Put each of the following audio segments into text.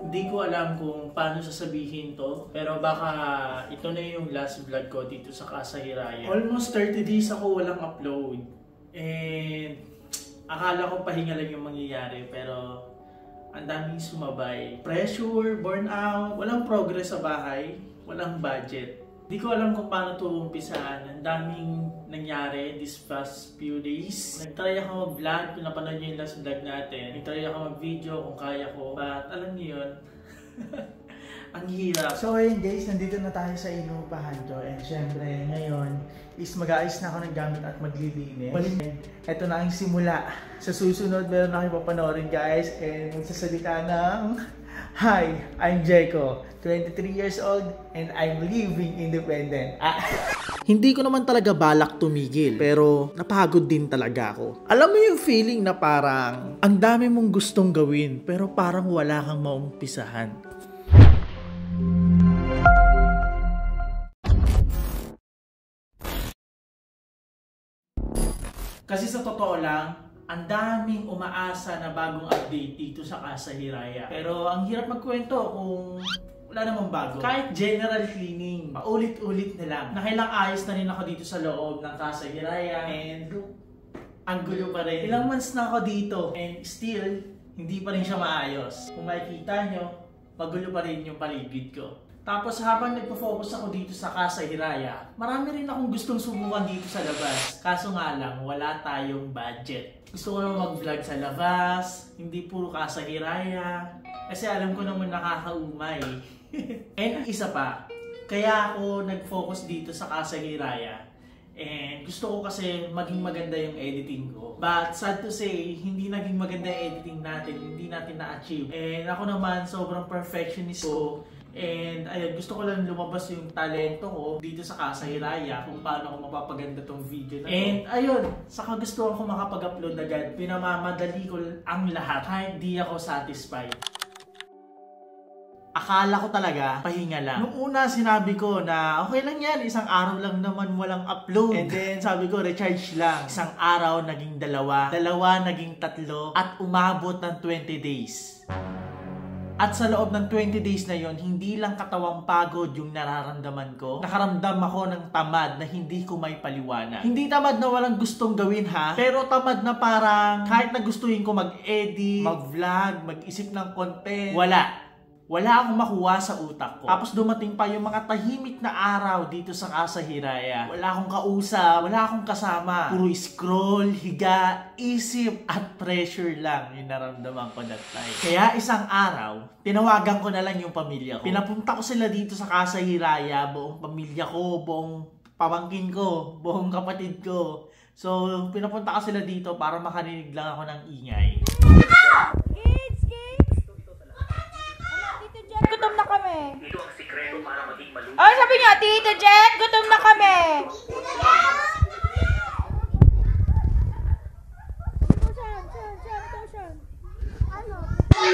Hindi ko alam kung paano sasabihin to, pero baka ito na yung last vlog ko dito sa Casa Hiraya. Almost 30 days ako walang upload. And akala ko pahinga lang yung mangyayari, pero ang daming sumabay. Pressure, burnout, walang progress sa bahay, walang budget. Hindi ko alam kung paano ito umpisaan. Ang daming nangyari this past few days. Nagtry ako mag-vlog, pinapanood nyo yung last vlog natin. Nagtry ako mag-video kung kaya ko. But alam niyo yun, ang hirap. So ayun guys, nandito na tayo sa inuupahan ko. And syempre ngayon is mag-aayos na ako ng gamit at maglilinis. Ito na ang simula. Sa susunod meron na kayo papanoorin guys. And magsasalita ng Hi, I'm Jeko, 23 years old and I'm living independent. Hindi ko naman talaga balak tumigil, pero napagod din talaga ako. Alam mo yung feeling na parang ang dami mong gustong gawin, pero parang wala kang maumpisahan. Kasi sa totoo lang, ang daming umaasa na bagong update dito sa Casa Hiraya. Pero ang hirap magkwento kung wala namang bago. Kahit general cleaning, paulit-ulit na lang. Nakailang ayos na rin ako dito sa loob ng Casa Hiraya. And ang gulo pa rin. Ilang months na ako dito. And still, hindi pa rin siya maayos. Kung makikita nyo, magulo pa rin yung paligid ko. Tapos habang nagpo-focus ako dito sa Casa Hiraya, marami rin akong gustong subukan dito sa labas. Kaso nga lang, wala tayong budget. Gusto ko naman mag-vlog sa labas, hindi puro Casa Hiraya. Kasi alam ko naman nakakaumay. And isa pa, kaya ako nag-focus dito sa Casa Hiraya. And gusto ko kasi maging maganda yung editing ko. But sad to say, hindi naging maganda yung editing natin, hindi natin na-achieve. And ako naman, sobrang perfectionist ko. And ayun, gusto ko lang lumabas yung talento ko dito sa Casa Hiraya kung paano ako mapapaganda tong video na to. And ayun, saka gusto ko makapag-upload agad. Pinamamadali ko ang lahat kahit di ako satisfied. Akala ko talaga, pahinga lang. Nung una, sinabi ko na okay lang yan, isang araw lang naman walang upload. And then sabi ko, recharge lang. Isang araw, naging dalawa, naging tatlo, at umabot ng 20 days. At sa loob ng 20 days na yon, hindi lang katawang pagod yung nararamdaman ko. Nakaramdam ako ng tamad na hindi ko may paliwanag. Hindi tamad na walang gustong gawin ha, pero tamad na parang kahit na gustuhin ko mag-edit, mag-vlog, mag-isip ng content, wala akong makuha sa utak ko. Tapos dumating pa yung mga tahimik na araw dito sa Casa Hiraya. Wala akong kausap, wala akong kasama. Puro scroll, higa, isip, at pressure lang yung naramdaman ko that time. Kaya isang araw, tinawagan ko na lang yung pamilya ko. Pinapunta ko sila dito sa Casa Hiraya, buong pamilya ko, buong pamangkin ko, buong kapatid ko. So, pinapunta ko sila dito para makarinig lang ako ng ingay. Gutom na kami. Ito ang sikreto para maging maluto. Oh, sabi niyo, Tito Jen, gutom na kami.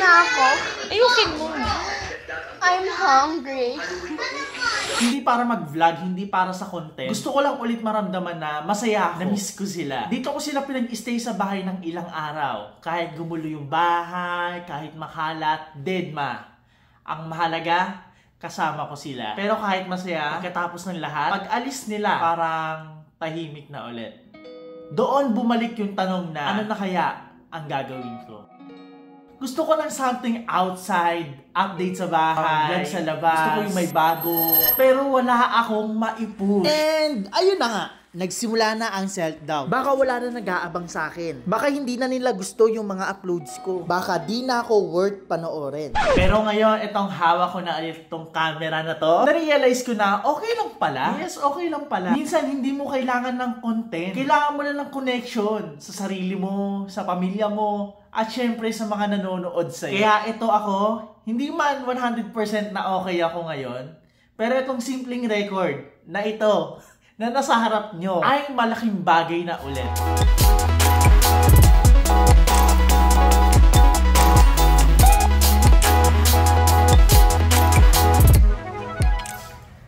Na ako. Ayusin mo. I'm hungry. Hindi para mag-vlog, hindi para sa content. Gusto ko lang ulit maramdaman na masaya ako. Na-miss ko sila. Dito ko sila pinag-stay sa bahay ng ilang araw. Kahit gumulo yung bahay, kahit makalat, deadma. Ang mahalaga, kasama ko sila. Pero kahit masaya, pagkatapos ng lahat, pag-alis nila, parang tahimik na ulit. Doon bumalik yung tanong na, ano na kaya ang gagawin ko? Gusto ko ng something outside, update sa bahay, vlog sa labas. Gusto ko yung may bago. Pero wala akong maipush. And ayun na nga, nagsimula na ang self-doubt. Baka wala na nag-aabang sa akin. Baka hindi na nila gusto yung mga uploads ko. Baka di na ako worth panoorin. Pero ngayon, itong hawak ko na ulit itong camera na to, na-realize ko na okay lang pala. Yes, okay lang pala. Minsan, hindi mo kailangan ng content. Kailangan mo lang ng connection sa sarili mo, sa pamilya mo, at syempre sa mga nanonood sa'yo. Kaya ito ako, hindi man 100% na okay ako ngayon, pero itong simpleng record na ito, na nasa harap nyo, ay malaking bagay na ulit.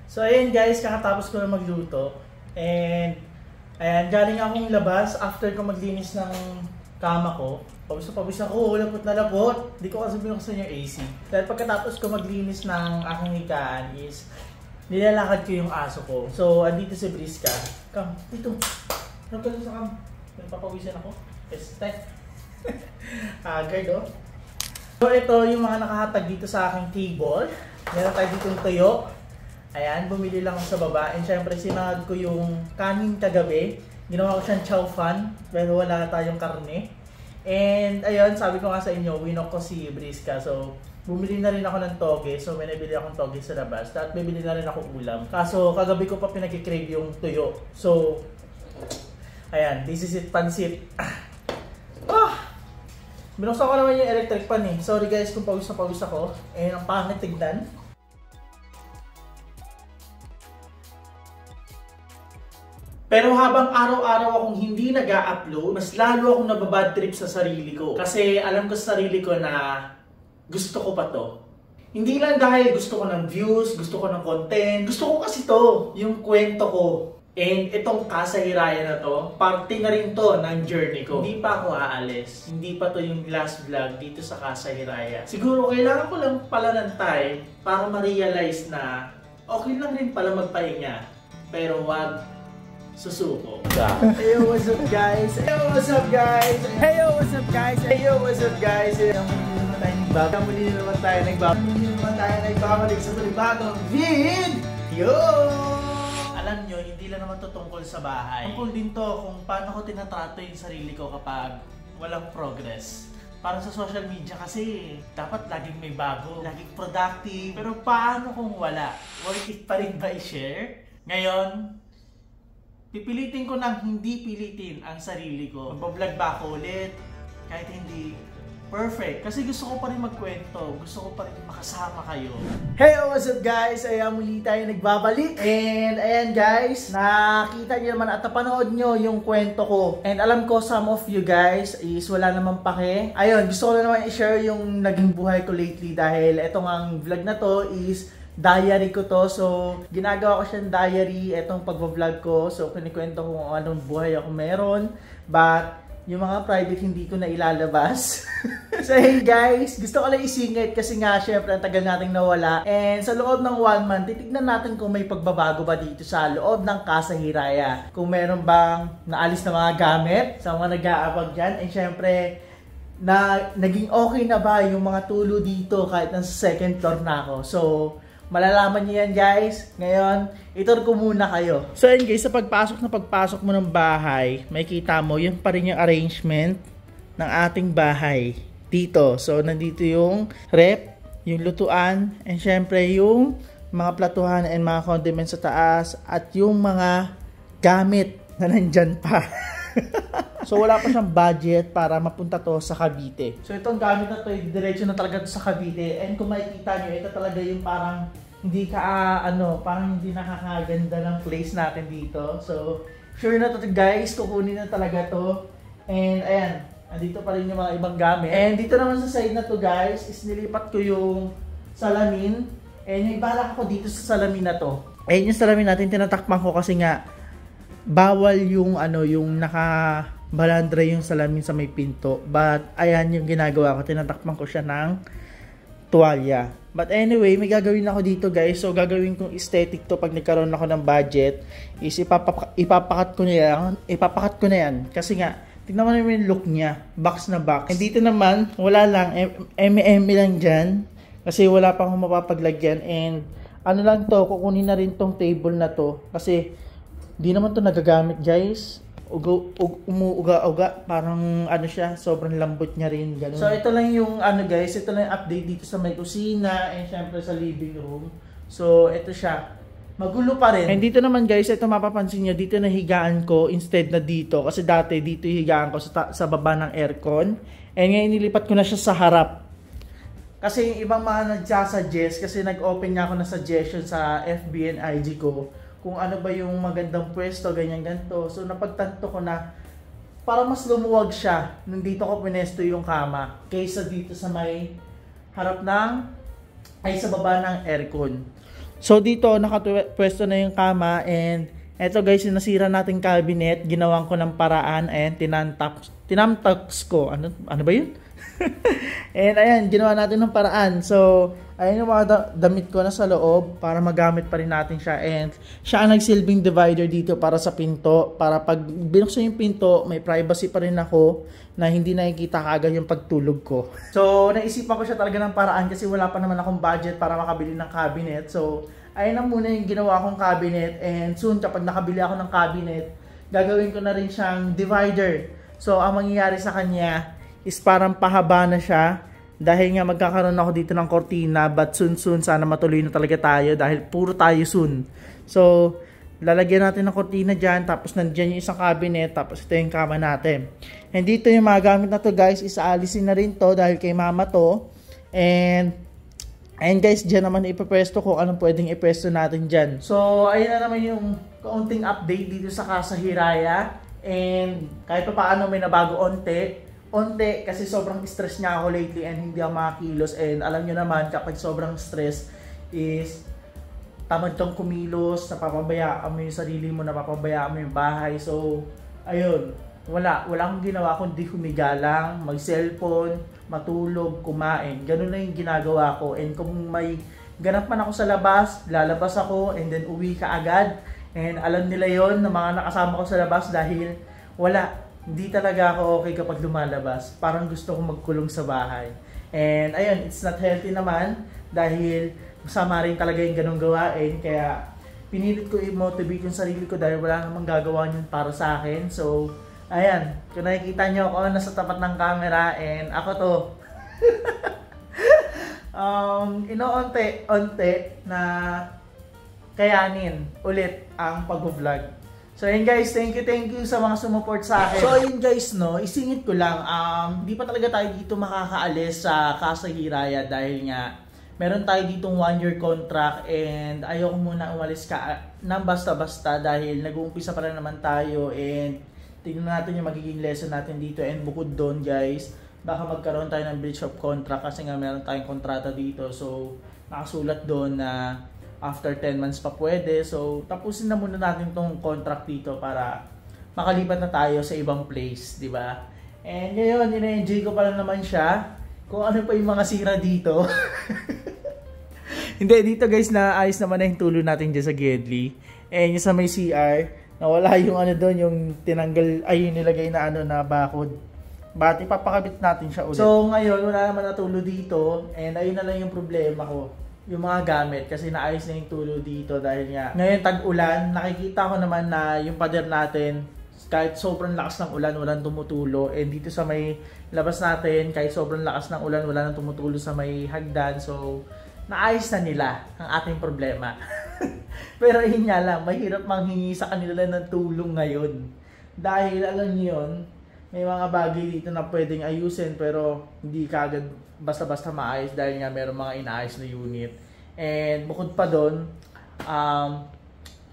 So ayun guys, kakatapos ko na magluto. And ayan, galing akong labas after ko maglinis ng kama ko. Pawis ako, lapot na lapot. Hindi ko kasi binuksan yung AC. Dahil pagkatapos ko maglinis ng aking higaan is nilalakad ko yung aso ko. So, andito si Briska. Come, dito. Come ka sa kam. Papawisan ako. Este. Agad, oh. So, ito yung mga nakahatag dito sa aking table. Meron tayo dito yung tuyo. Ayan, bumili lang ako sa baba. And syempre, sinangad ko yung kanin kagabi. Ginawa ko siyang chow fan, pero wala tayong karne. And ayun, sabi ko nga sa inyo, winok ko si Briska. So, bumili na rin ako ng toge. So, may nabili akong toge sa labas. At bibili na rin ako ulam. Kaso, kagabi ko pa pinag-crave yung tuyo. So, ayan, this is it, pansit. Binuksan ko naman yung electric pan eh. Sorry guys kung pawis na pawis ako. And ang pangit tignan. Pero habang araw-araw akong hindi nag-a-upload, mas lalo akong nababad trip sa sarili ko. Kasi alam ko sa sarili ko na gusto ko pa to. Hindi lang dahil gusto ko ng views, gusto ko ng content. Gusto ko kasi to, yung kwento ko. And itong kasahirayan na to, parte na rin to ng journey ko. Hindi pa ako aalis. Hindi pa to yung last vlog dito sa Kasahiraya. Siguro kailangan ko lang pala ng time para ma-realize na okay lang rin pala magpahinga. Pero wag susuko. Hey yo, what's up guys? Hey yo, what's up guys? Hey yo, what's up guys? Hey yo, what's up guys? Muli naman tayo nagbabalik sa panibagong video! Alam nyo, hindi lang naman to tungkol sa bahay. Tungkol din to kung paano ko tinatrato yung sarili ko kapag walang progress. Para sa social media kasi, dapat laging may bago, laging productive. Pero paano kung wala? Worth it pa rin ba i-share? Ngayon, pipilitin ko nang hindi pilitin ang sarili ko. Magbablog ba ako ulit? Kahit hindi perfect. Kasi gusto ko pa rin magkwento. Gusto ko pa rin makasama kayo. Hey, what's up guys? Ayan, muli tayo nagbabalik. And ayan guys, nakita niyo naman at napanood nyo yung kwento ko. And alam ko some of you guys is wala namang pake. Ayun, gusto ko na naman i-share yung naging buhay ko lately dahil etong ang vlog na to is diary ko to. So, ginagawa ko siyang diary, etong pagbablog ko. So, kinikwento ko kung anong buhay ako meron. But, yung mga private hindi ko na ilalabas. So, hey guys, gusto ko lang isingit kasi nga, syempre, ang tagal nating nawala. And sa loob ng 1 month, titignan natin kung may pagbabago ba dito sa loob ng Kasahiraya. Kung meron bang naalis na mga gamit sa mga nag-aabag dyan. And syempre, naging okay na ba yung mga tulo dito kahit nasa 2nd floor na ako. So, malalaman niyo yan guys. Ngayon, itur ko muna kayo. So yun guys, sa pagpasok mo ng bahay, makikita mo, yun pa rin yung arrangement ng ating bahay dito. So nandito yung rep, yung lutuan, and syempre yung mga platuhan and mga condiments sa taas, at yung mga gamit na nandyan pa. So wala pa siyang budget para mapunta to sa Cavite. So itong gamit na to, diretso na talaga to sa Cavite. And kung makikita nyo, ito talaga yung parang hindi parang hindi nakakaganda ng place natin dito. So sure na to guys, kukunin na talaga to. And ayan, andito pa rin yung mga ibang gamit. And dito naman sa side na to guys, is nilipat ko yung salamin. And may balak ako dito sa salamin na to. Ayan yung salamin natin, tinatakpan ko kasi nga bawal yung yung nakabalandra yung salamin sa may pinto. But ayan yung ginagawa ko, tinatakpan ko siya ng tuwalya. But anyway, may gagawin ako dito guys. So gagawin kong aesthetic to pag nagkaroon ako ng budget is ipapakat ko na yan. Kasi nga, tignan mo naman yung look niya, box na box. And dito naman, wala lang, lang dyan. Kasi wala pa akong mapapaglagyan. And lang to, kukunin na rin tong table na to. Kasi di naman to nagagamit guys. Umuuga-uga, parang siya, sobrang lambot niya rin, ganun. So ito lang yung guys, ito lang yung update dito sa may kusina and syempre sa living room. So ito siya, magulo pa rin. And dito naman guys, ito mapapansin nyo, dito na higaan ko instead na dito. Kasi dati dito higaan ko sa baba ng aircon. And ngayon nilipat ko na siya sa harap. Kasi yung ibang mga nagsasuggest, kasi nag-open nga ako na suggestion sa FB and IG ko kung ano ba yung magandang pwesto, ganyan-ganto. So napagtanto ko na para mas lumuwag siya nung dito ko pinesto yung kama kaysa dito sa may harap sa baba ng aircon. So dito nakapwesto na yung kama and Eto guys, yung nasira nating cabinet, ginawan ko ng paraan and tinamtax ko. Ano ba yun? And ayan, ginawa natin ng paraan. So, ayan yung mga damit ko na sa loob para magamit pa rin natin siya. And siya ang nagsilbing divider dito para sa pinto. Para pag binuksan yung pinto, may privacy pa rin ako na hindi nakikita kaagad yung pagtulog ko. So, naisipan ko siya talaga ng paraan kasi wala pa naman akong budget para makabili ng cabinet. So, ayun na muna yung ginawa kong cabinet. And soon, kapag nakabili ako ng cabinet, gagawin ko na rin siyang divider. So, ang mangyayari sa kanya is parang pahaba na siya dahil nga magkakaroon ako dito ng kortina, but soon sana matuloy na talaga tayo dahil puro tayo soon. So lalagyan natin ng kortina dyan, tapos nandyan yung isang cabinet, tapos ito yung kama natin. And dito yung mga gamit na to guys, isaalisin na rin to dahil kay mama to. And guys, dyan naman ipapwesto ko anong pwedeng ipwesto natin dyan. So ayun na naman yung kaunting update dito sa Casa Hiraya. And kahit pa paano may nabago onte kasi sobrang stress niya ako lately and hindi ako makakilos. And alam nyo naman, kapag sobrang stress is tamad kang kumilos, napapabayaan mo yung sarili mo, napapabayaan mo yung bahay. So, ayun, wala akong ginawa kundi humiga lang, mag-cellphone, matulog, kumain. Ganun na yung ginagawa ko. And kung may ganap man ako sa labas, lalabas ako and then uwi ka agad. And alam nila yon na mga nakasama ko sa labas dahil hindi talaga ako okay kapag lumalabas. Parang gusto kong magkulong sa bahay. And ayun, it's not healthy naman dahil masama rin talaga yung ganong gawain. Kaya pinilit ko i-motivate yung sarili ko dahil wala namang gagawa yun para sa akin. So, ayan, kung nakikita nyo ako nasa tapat ng camera and ako to. Ino-onte na kayanin ulit ang pag-vlog. So ayun guys, thank you sa mga sumuport sa akin. So ayun guys, no, isingit ko lang, hindi pa talaga tayo dito makakaalis sa Casa Hiraya dahil nga meron tayo ditong 1-year contract and ayoko muna umalis ng basta-basta dahil nag-uumpisa pa lang naman tayo and tingnan natin yung magiging lesson natin dito. And bukod doon guys, baka magkaroon tayo ng breach of contract kasi nga meron tayong kontrata dito. So nakasulat doon na after 10 months pa pwede. So, tapusin na muna natin tong contract dito para makalipat na tayo sa ibang place, di ba? And ngayon, ina-enjoy ko pa lang naman siya. Kung ano pa yung mga sira dito. Hindi, dito guys, naayos naman na yung tulo natin dyan sa Gedli. And yung sa may CR, nawala yung ano doon, yung tinanggal, ay yung nilagay na ano na bakod. But ipapakabit natin siya ulit. So, ngayon, wala naman na tulo dito. And ayun na lang yung problema ko. Yung mga gamit kasi naayos na yung tulo dito dahil nga ngayon tag-ulan, nakikita ko naman na yung pader natin kahit sobrang lakas ng ulan, walang tumutulo. And dito sa may labas natin, kahit sobrang lakas ng ulan, wala nang tumutulo sa may hagdan. So, naayos na nila ang ating problema. Pero yun nga lang, mahirap manghingi sa kanila ng tulong ngayon. Dahil alam niyo yun, may mga bagay dito na pwedeng ayusin pero hindi kagad basta-basta maayos dahil nga meron mga inaayos na unit. And bukod pa doon,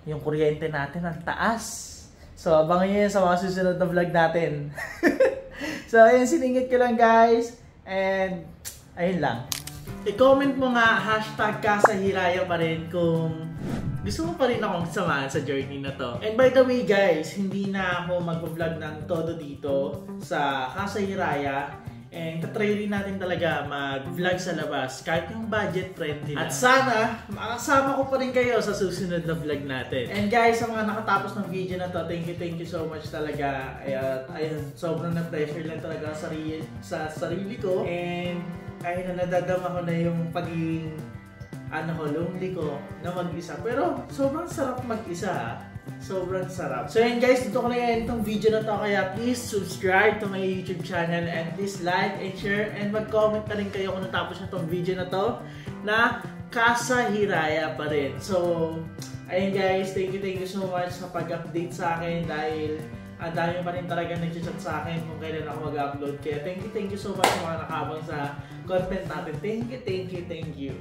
yung kuryente natin ang taas. So abangan nyo yan sa mga susunod na vlog natin. So ayun, siningit ko lang guys. And ayun lang. I-comment mo nga hashtag Casa Hiraya pa rin kung gusto mo pa rin akong samahan sa journey na to. And by the way guys, hindi na ako mag-vlog ng todo dito sa Casa Hiraya. And tatry rin natin talaga mag-vlog sa labas kahit yung budget friendly lang. At sana makasama ko pa rin kayo sa susunod na vlog natin. And guys, sa mga nakatapos ng video na to, thank you so much talaga. Ayun, sobrang na-pressure lang talaga sa sarili ko. And ayun na, nadadama ko na yung pagiging lonely ko na mag-isa. Pero sobrang sarap mag-isa. Sobrang sarap. So yun guys, dito ko na yan itong video na to. Kaya please subscribe to my YouTube channel and please like and share and mag-comment na rin kayo kung natapos na itong video na to na Casa Hiraya pa rin. So ayun guys, thank you so much sa pag-update sa akin dahil ang dami pa rin talaga nag-chat sa akin kung kailan ako mag-upload. Kaya thank you so much sa mga nakabang sa content natin. Thank you.